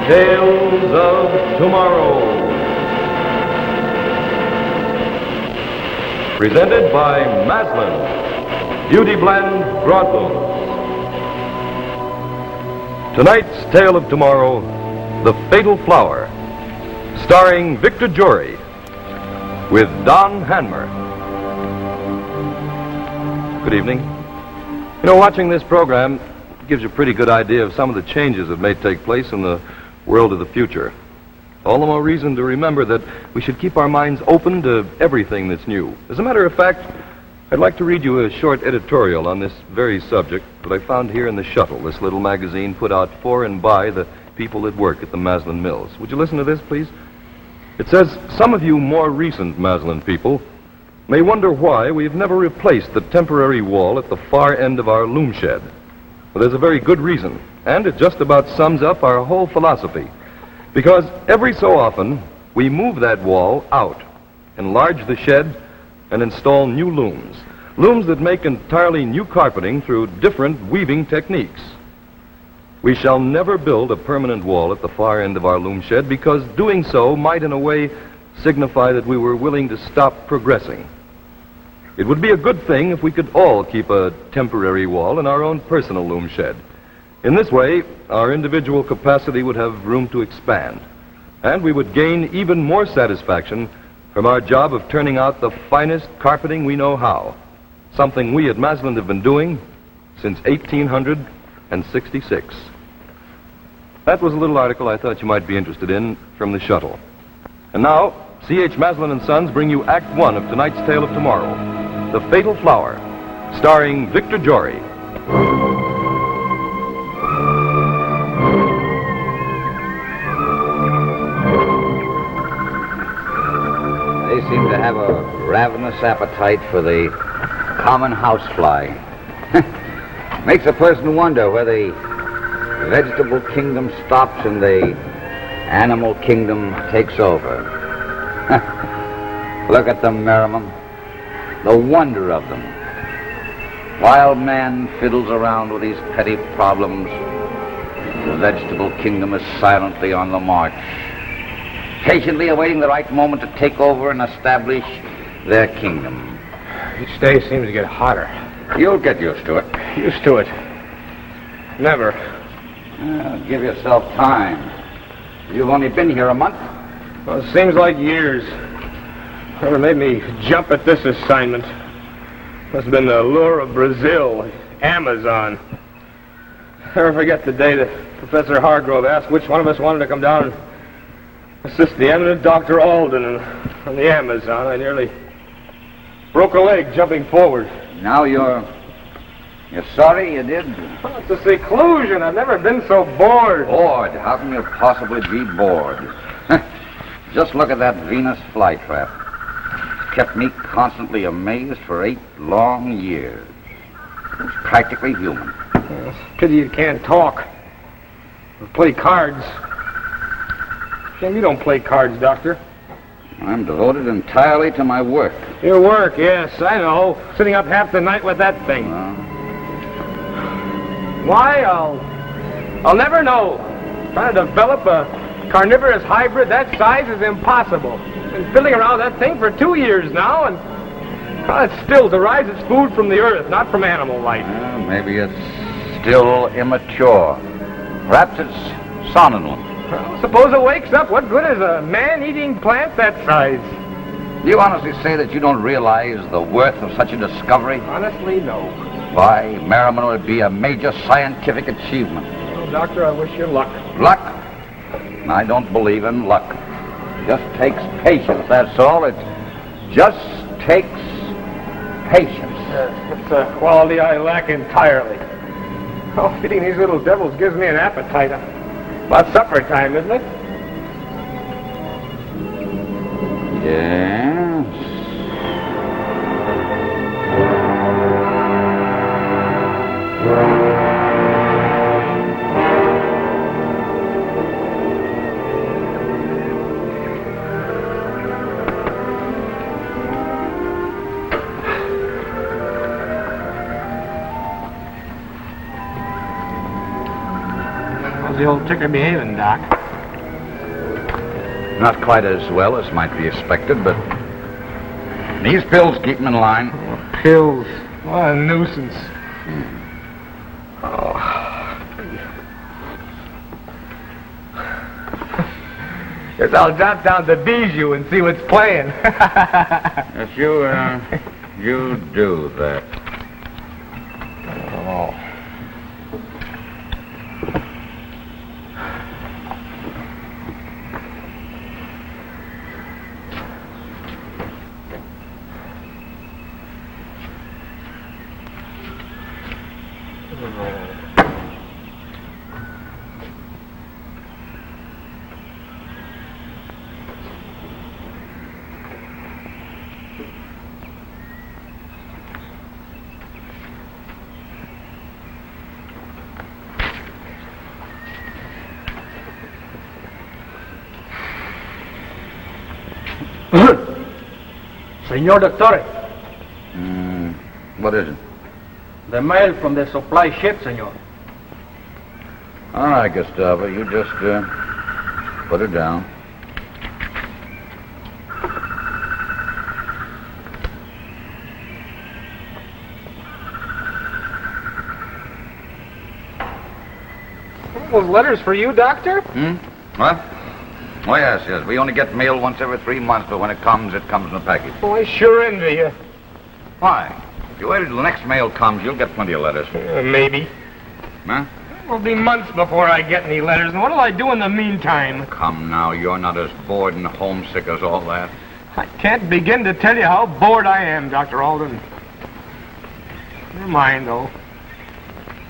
Tales of Tomorrow. Presented by Maslin, Beauty Blend Broadloom. Tonight's Tale of Tomorrow, The Fatal Flower, starring Victor Jory, with Don Hanmer. Good evening. You know, watching this program gives you a pretty good idea of some of the changes that may take place in the world of the future. All the more reason to remember that we should keep our minds open to everything that's new. As a matter of fact, I'd like to read you a short editorial on this very subject that I found here in the Shuttle, this little magazine put out for and by the people that work at the Maslin Mills. Would you listen to this, please? It says, some of you more recent Maslin people may wonder why we've never replaced the temporary wall at the far end of our loom shed. Well, there's a very good reason, and it just about sums up our whole philosophy. Because every so often, we move that wall out, enlarge the shed, and install new looms. Looms that make entirely new carpeting through different weaving techniques. We shall never build a permanent wall at the far end of our loom shed because doing so might in a way signify that we were willing to stop progressing. It would be a good thing if we could all keep a temporary wall in our own personal loom shed. In this way, our individual capacity would have room to expand, and we would gain even more satisfaction from our job of turning out the finest carpeting we know how, something we at Maslin have been doing since 1866. That was a little article I thought you might be interested in from the Shuttle. And now, C.H. Maslin and Sons bring you Act One of tonight's Tale of Tomorrow, The Fatal Flower, starring Victor Jory. They seem to have a ravenous appetite for the common housefly. Makes a person wonder where the vegetable kingdom stops and the animal kingdom takes over. Look at them, Merriman. The wonder of them. While man fiddles around with these petty problems, the vegetable kingdom is silently on the march, patiently awaiting the right moment to take over and establish their kingdom. Each day seems to get hotter. You'll get used to it. Used to it. Never. Give yourself time. You've only been here a month. Well, it seems like years. Whoever made me jump at this assignment must have been the lure of Brazil, Amazon. Never forget the day that Professor Hargrove asked which one of us wanted to come down and assist the eminent Dr. Alden on the Amazon. I nearly broke a leg jumping forward. Now you're sorry you did? Well, it's a seclusion. I've never been so bored. Bored? How can you possibly be bored? Just look at that Venus flytrap. It's kept me constantly amazed for 8 long years. It's practically human. Well, it's a pity you can't talk or play cards. Shame you don't play cards, Doctor. I'm devoted entirely to my work. Your work, yes, I know. Sitting up half the night with that thing. Why? I'll never know. Trying to develop a carnivorous hybrid that size is impossible. Been fiddling around that thing for 2 years now, and it still derives its food from the earth, not from animal life. Maybe it's still immature. Perhaps it's somnolent. Well, suppose it wakes up. What good is a man-eating plant that size? Do you honestly say that you don't realize the worth of such a discovery? Honestly, no. Why, Merriman would be a major scientific achievement. Well, Doctor, I wish you luck. Luck? I don't believe in luck. It just takes patience, that's all. It just takes patience. It's a quality I lack entirely. Oh, feeding these little devils gives me an appetite. About supper time, isn't it? Yes. How's the old ticker behaving, Doc? Not quite as well as might be expected, but these pills keep him in line. Oh, pills. What a nuisance. Oh. Guess I'll jot down the Bijou and see what's playing. If you do that. Oh. Señor Doctor, What is it? the mail from the supply ship, señor. All right, Gustavo, you just put it down. Those letters for you, Doctor? What? Oh, yes. We only get mail once every 3 months, but when it comes in a package. Oh, I sure envy you. Why? If you wait till the next mail comes, you'll get plenty of letters. Maybe. Huh? It'll be months before I get any letters, and what'll I do in the meantime? Come now, you're not as bored and homesick as all that. I can't begin to tell you how bored I am, Dr. Alden. Never mind, though.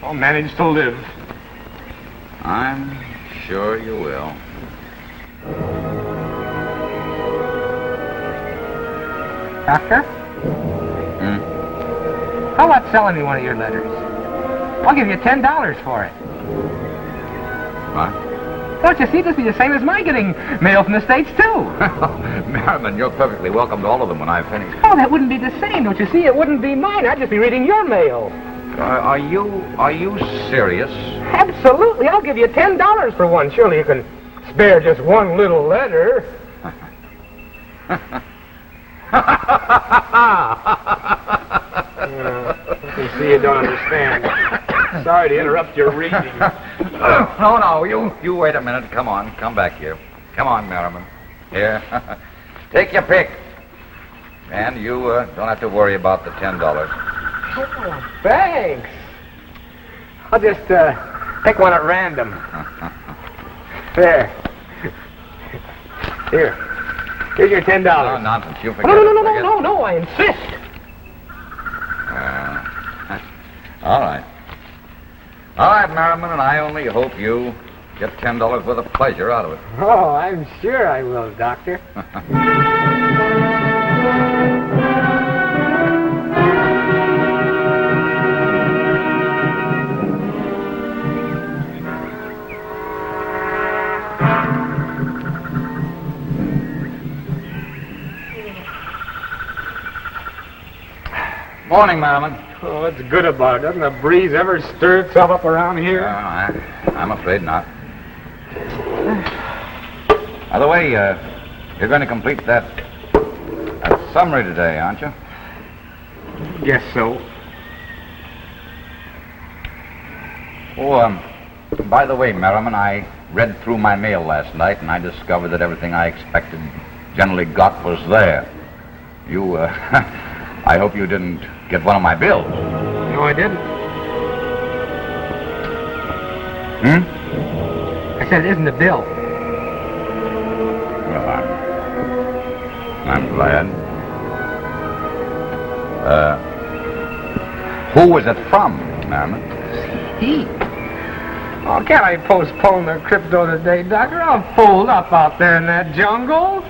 I'll manage to live. I'm sure you will. Doctor? How about selling me one of your letters? I'll give you $10 for it. What? Don't you see? This will be the same as my getting mail from the States, too. Merriman, you're perfectly welcome to all of them when I've finished. Oh, that wouldn't be the same, don't you see? It wouldn't be mine. I'd just be reading your mail. Are you serious? Absolutely. I'll give you $10 for one. Surely you can spare just one little letter. I can see you don't understand. Sorry to interrupt your reading. No, you wait a minute. Come on, come back here. Come on, Merriman. Here. Take your pick. And you don't have to worry about the $10. Oh, thanks. I'll just pick one at random. There. Here's your $10. No, nonsense. You forget No, I insist. All right. All right, Merriman, and I only hope you get $10 worth of pleasure out of it. Oh, I'm sure I will, Doctor. Morning, Merriman. Oh, what's good about it? Doesn't the breeze ever stir itself up around here? I'm afraid not. By the way, you're going to complete that summary today, aren't you? Guess so. Oh, by the way, Merriman, I read through my mail last night, and I discovered that everything I expected generally got was there. You, I hope you didn't get one of my bills. No, I didn't. I said it isn't a bill. Well, I'm glad. Who was it from, Merriman? He. Oh, can't I postpone the crypto today, Doctor? I'll fold up out there in that jungle.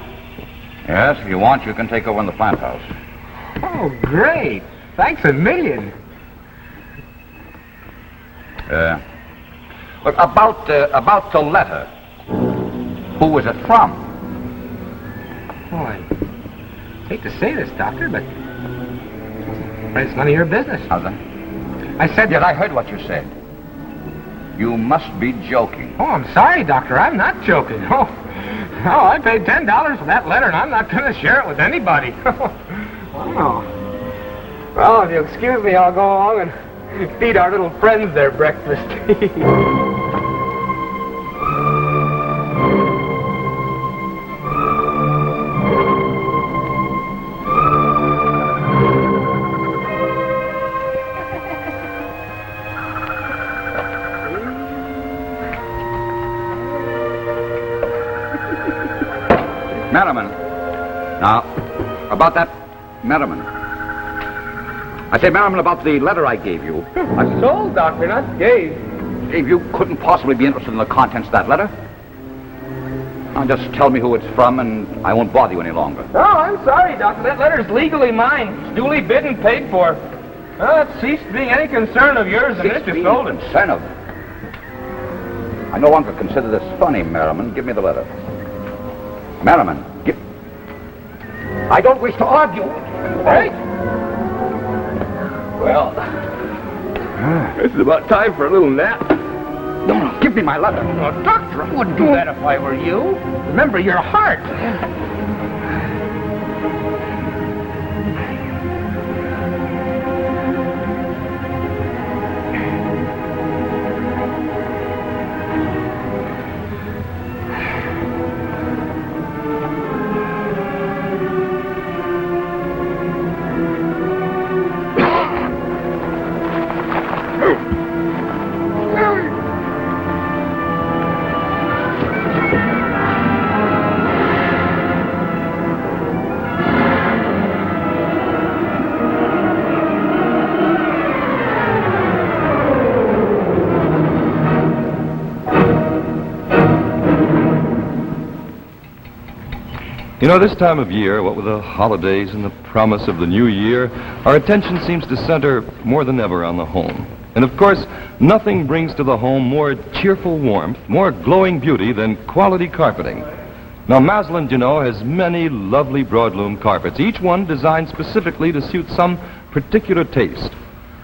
Yes, if you want, you can take over in the plant house. Oh, great. Thanks a million. Look, about the letter. Who was it from? Oh, I hate to say this, Doctor, but it's none of your business. How's that? I said... Yes, I heard what you said. You must be joking. Oh, I'm sorry, Doctor. I'm not joking. Oh, I paid $10 for that letter, and I'm not going to share it with anybody. Oh. Well, if you excuse me, I'll go along and feed our little friends their breakfast. Merriman. Now, about that Merriman. I say, Merriman, about the letter I gave you. I sold, Doctor, not gave. If you couldn't possibly be interested in the contents of that letter, now just tell me who it's from, and I won't bother you any longer. Oh, I'm sorry, Doctor. That letter's legally mine. It's duly bid and paid for. Well, it ceased being any concern of yours the minute you sold it. Concern of? I no longer consider this funny, Merriman. Give me the letter. Merriman, give... I don't wish to argue. Hey! Well... This is about time for a little nap. No, give me my letter. Oh, Doctor, I wouldn't do that if I were you. Remember your heart. You know, this time of year, what with the holidays and the promise of the new year, our attention seems to center more than ever on the home. And of course, nothing brings to the home more cheerful warmth, more glowing beauty than quality carpeting. Now, Maslin, you know, has many lovely broadloom carpets, each one designed specifically to suit some particular taste.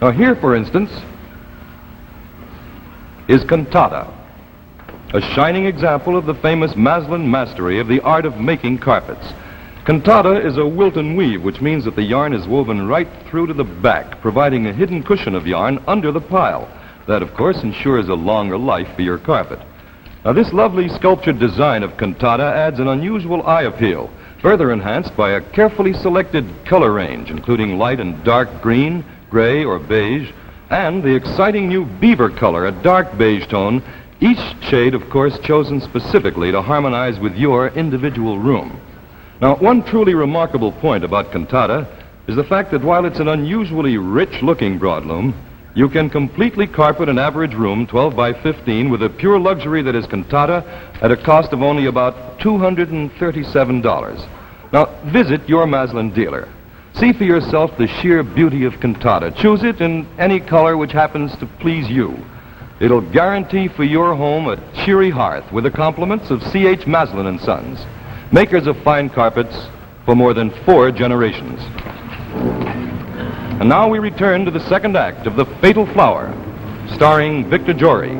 Now, here, for instance, is Cantata, a shining example of the famous Maslin mastery of the art of making carpets. Cantata is a Wilton weave, which means that the yarn is woven right through to the back, providing a hidden cushion of yarn under the pile. That, of course, ensures a longer life for your carpet. Now, this lovely sculptured design of Cantata adds an unusual eye appeal, further enhanced by a carefully selected color range, including light and dark green, gray, or beige, and the exciting new beaver color, a dark beige tone, each shade, of course, chosen specifically to harmonize with your individual room. Now, one truly remarkable point about Cantata is the fact that while it's an unusually rich-looking broadloom, you can completely carpet an average room, 12 by 15, with a pure luxury that is Cantata at a cost of only about $237. Now, visit your Maslin dealer. See for yourself the sheer beauty of Cantata. Choose it in any color which happens to please you. It'll guarantee for your home a cheery hearth with the compliments of C.H. Maslin & Sons, makers of fine carpets for more than 4 generations. And now we return to the second act of The Fatal Flower, starring Victor Jory.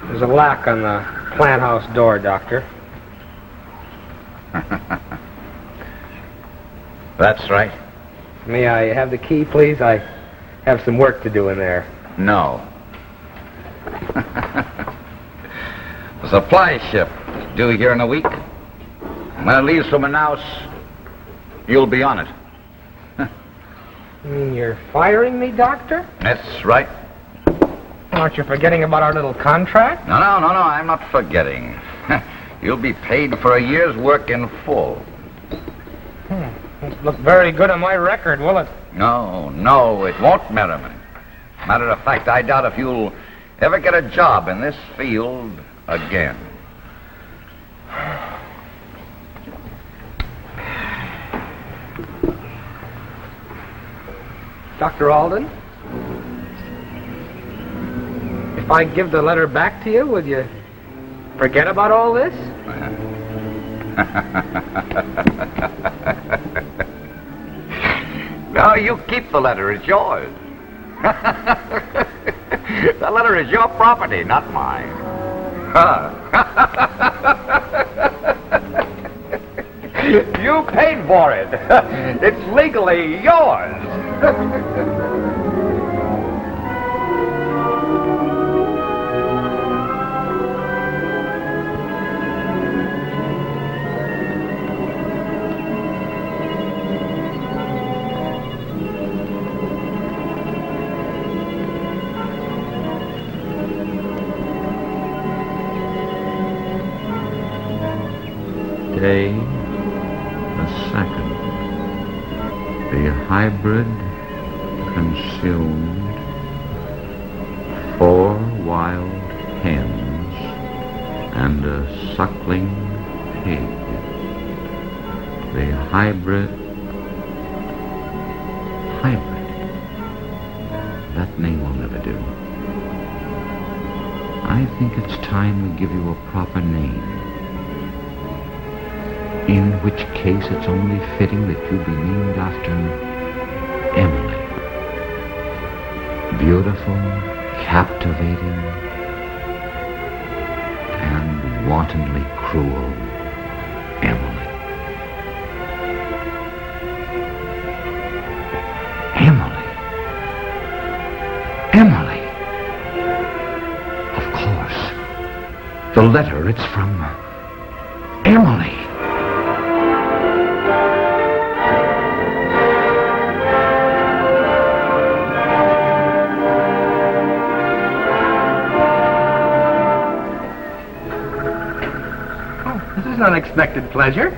There's a lock on the plant house door, Doctor. That's right. May I have the key, please? I have some work to do in there. No. The supply ship is due here in a week. When it leaves from Manaus, you'll be on it. You mean you're firing me, Doctor? That's right. Aren't you forgetting about our little contract? No, I'm not forgetting. You'll be paid for a year's work in full. Won't look very good on my record, will it? No, it won't, Merriman. Matter of fact, I doubt if you'll ever get a job in this field again. Dr. Alden? If I give the letter back to you, will you forget about all this? No, you keep the letter. It's yours. The letter is your property, not mine. You paid for it. It's legally yours. Day the 2nd. The hybrid consumed 4 wild hens and a suckling pig. The hybrid. That name will never do. I think it's time we give you a proper name. In which case it's only fitting that you be named after Emily. Beautiful, captivating, and wantonly cruel Emily. Emily! Of course. The letter, it's from Emily. Unexpected pleasure.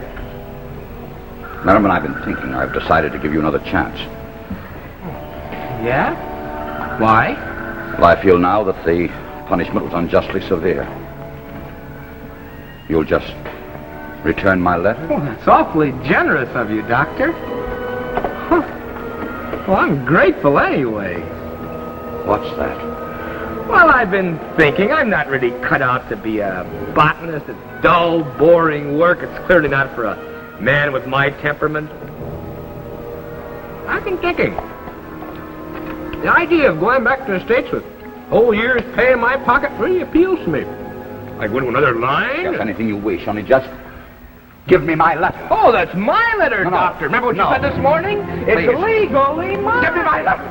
Madam, I've been thinking. I've decided to give you another chance. Yeah? Why? Well, I feel now that the punishment was unjustly severe. You'll just return my letter? Oh, that's awfully generous of you, Doctor. Huh. Well, I'm grateful anyway. What's that? Well, I've been thinking I'm not really cut out to be a botanist. It's dull, boring work. It's clearly not for a man with my temperament. I've been thinking. The idea of going back to the States with whole year's pay in my pocket really appeals to me. I go to another line. Yes, anything you wish, only just give me my letter. Oh, that's my letter, No. Doctor. Remember what you said this morning? It's Please. legally mine. Give me my letter.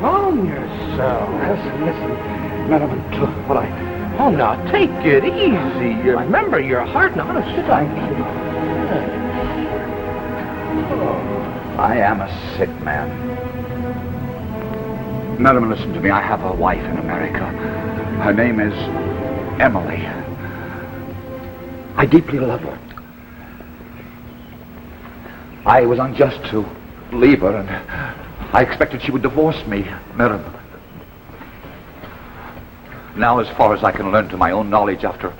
Calm yourself. Listen, Madam, to what Oh, now, take it easy. Remember your heart. Now, sit down. I am a sick man. Madam, listen to me. I have a wife in America. Her name is Emily. I deeply love her. I was unjust to leave her, and I expected she would divorce me, Madam. Now, as far as I can learn to my own knowledge, after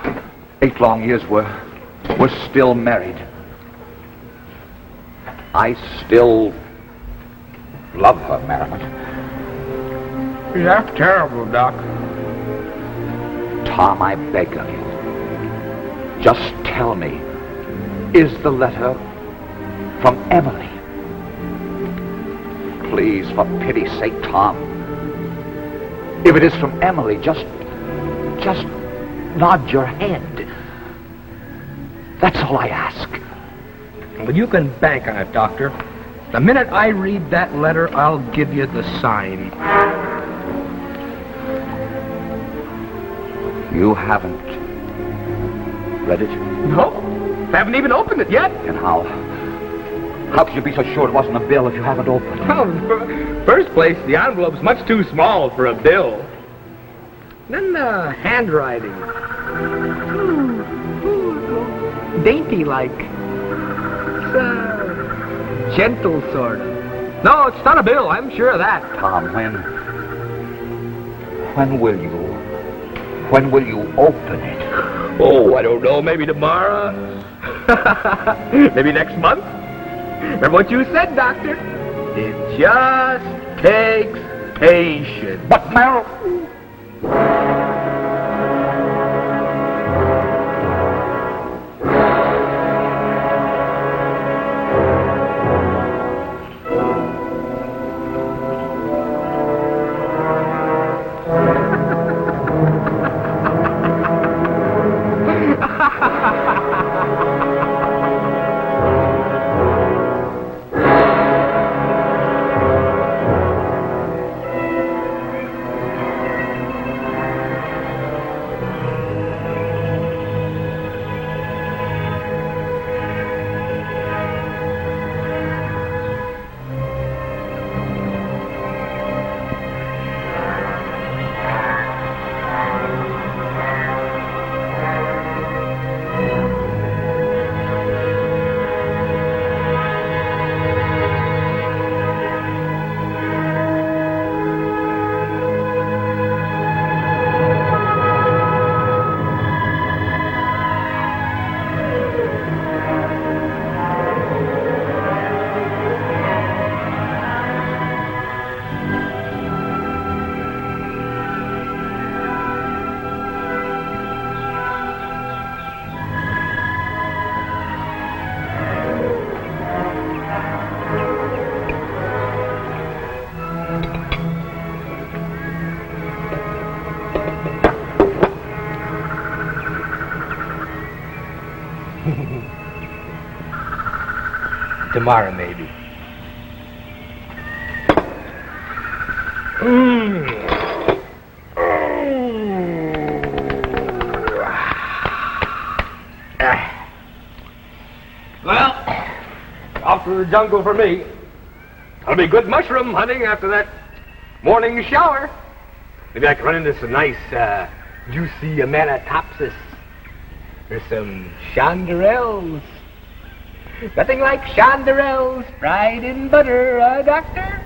8 long years, we're still married. I still love her, Madam. That's terrible, Doc. Tom, I beg of you, just tell me, is the letter from Emily? Please, for pity's sake, Tom. If it is from Emily, just nod your head. That's all I ask. Well, you can bank on it, Doctor. The minute I read that letter, I'll give you the sign. You haven't read it? No, haven't even opened it yet. And how can you be so sure it wasn't a bill if you haven't opened it? Well, first place, the envelope's much too small for a bill. Then the handwriting. Dainty-like. It's gentle, sort of. No, it's not a bill, I'm sure of that. Tom, When will you? When will you open it? Oh, I don't know. Maybe tomorrow. Maybe next month. Remember what you said, Doctor? It just takes patience. But, Merrill... Tomorrow, maybe. Well, off to the jungle for me. That'll be good mushroom hunting after that morning shower. Maybe I can run into some nice, juicy Amanitopsis or some chanderelles. Nothing like chanderelles fried in butter, Doctor?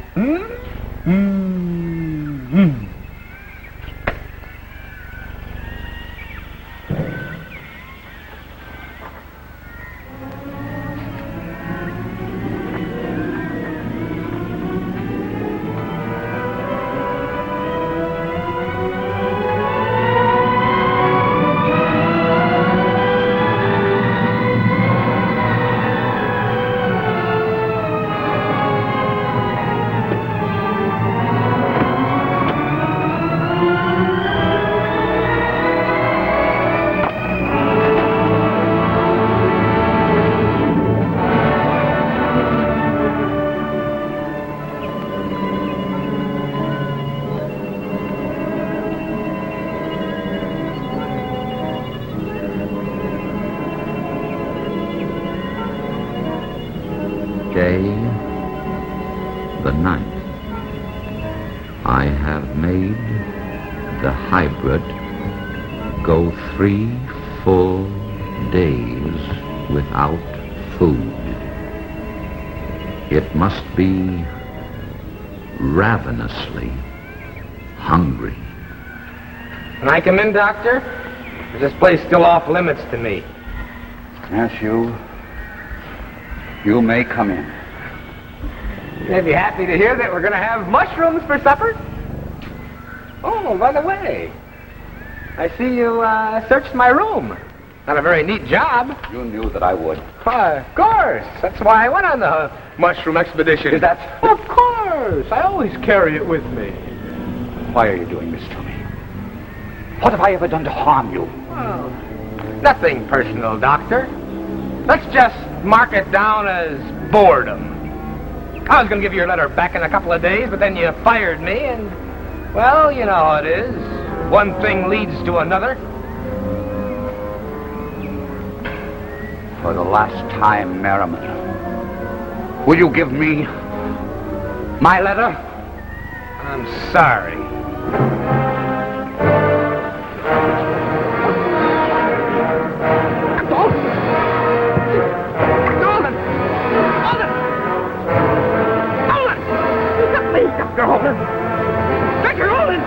Day the 9th. I have made the hybrid go 3 full days without food. It must be ravenously hungry. Can I come in, Doctor? Is this place still off limits to me? Yes, you may come in. You'd be happy to hear that we're going to have mushrooms for supper? Oh, by the way, I see you searched my room. Not a very neat job. You knew that I would. Of course. That's why I went on the mushroom expedition. Is that... Of course. I always carry it with me. Why are you doing this to me? What have I ever done to harm you? Well, nothing personal, Doctor. Let's just mark it down as boredom. I was going to give you your letter back in a couple of days, but then you fired me, and, well, you know how it is. One thing leads to another. For the last time, Merriman, will you give me my letter? I'm sorry. Dr. Holden! Dr. Holden!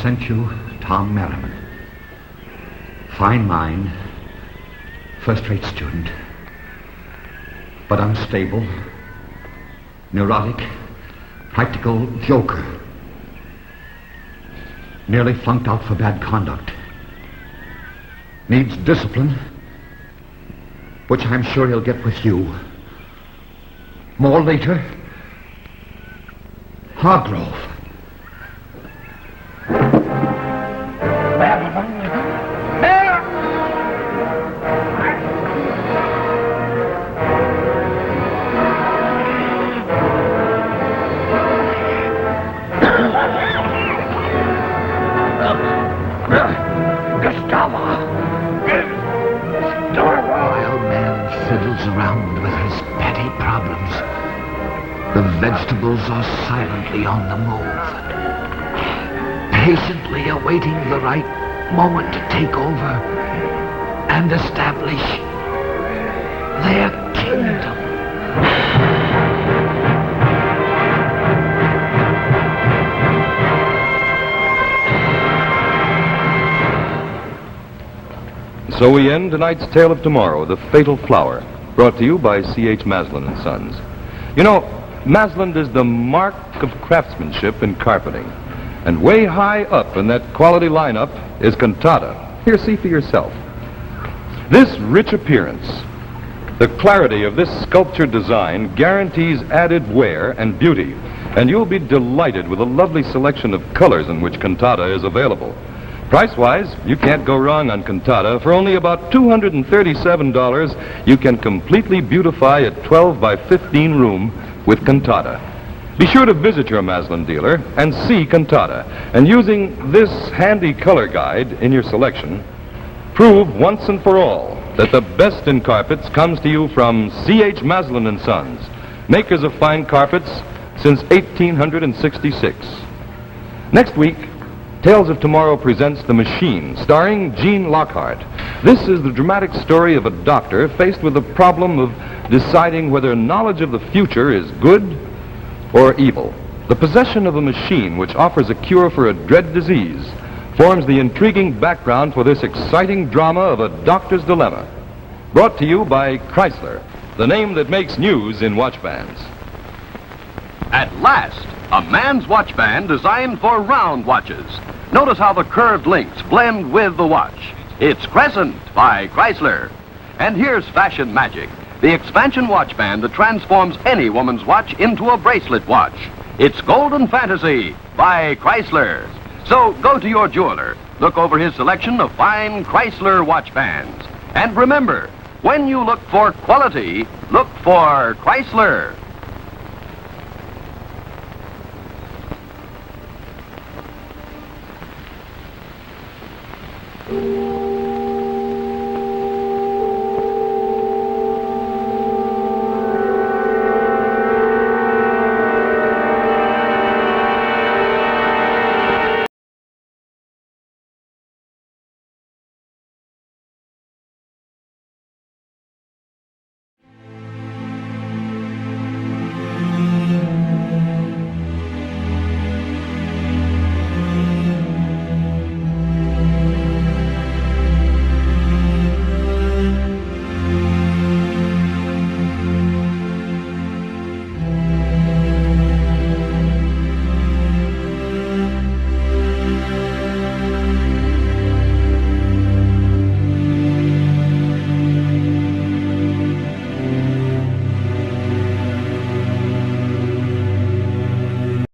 sent you Tom Merriman. Fine mind, first-rate student, but unstable, neurotic, practical joker. Nearly flunked out for bad conduct. Needs discipline, which I'm sure he'll get with you. More later, Hargrove. Around with his petty problems. The vegetables are silently on the move, patiently awaiting the right moment to take over and establish their kingdom. So we end tonight's Tale of Tomorrow, The Fatal Flower, brought to you by C.H. Maslin and Sons. You know, Maslin is the mark of craftsmanship in carpeting. And way high up in that quality lineup is Cantata. Here, see for yourself. This rich appearance, the clarity of this sculptured design guarantees added wear and beauty. And you'll be delighted with a lovely selection of colors in which Cantata is available. Price-wise, you can't go wrong on Cantata. For only about $237, you can completely beautify a 12 by 15 room with Cantata. Be sure to visit your Maslin dealer and see Cantata. And using this handy color guide in your selection, prove once and for all that the best in carpets comes to you from C.H. Maslin and Sons, makers of fine carpets since 1866. Next week, Tales of Tomorrow presents The Machine, starring Gene Lockhart. This is the dramatic story of a doctor faced with the problem of deciding whether knowledge of the future is good or evil. The possession of a machine which offers a cure for a dread disease forms the intriguing background for this exciting drama of a doctor's dilemma. Brought to you by Chrysler, the name that makes news in watch bands. At last, a man's watch band designed for round watches. Notice how the curved links blend with the watch. It's Crescent by Chrysler. And here's fashion magic, the expansion watch band that transforms any woman's watch into a bracelet watch. It's Golden Fantasy by Chrysler. So go to your jeweler, look over his selection of fine Chrysler watch bands. And remember, when you look for quality, look for Chrysler.